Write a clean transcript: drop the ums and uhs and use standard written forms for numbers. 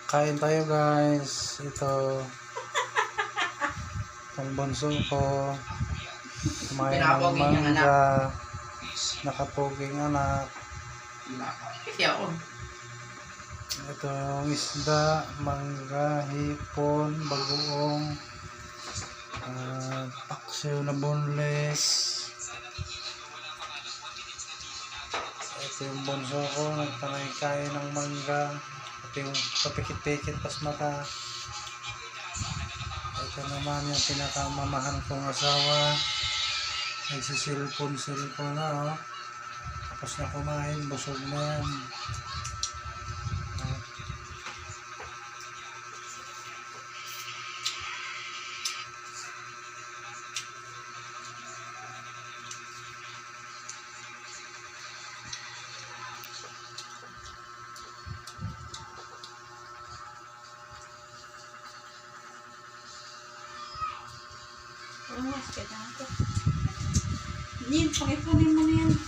Kain tayo guys. Ito. Itong bunso ko. Kumain ng mangga. Nakapuging anak. Ito yung isda, mangga, hipon, bagoong, paksiw na boneless. Ito yung bunso ko, nagtanay-kain ng mangga. Ito yung papikit-pikit pas mata. Ito naman yung pinakamamahal kong asawa. Nagsisilpon-silpon na, oh. Tapos na kumain, busog na yan. Hindi, pakipunin mo na yan.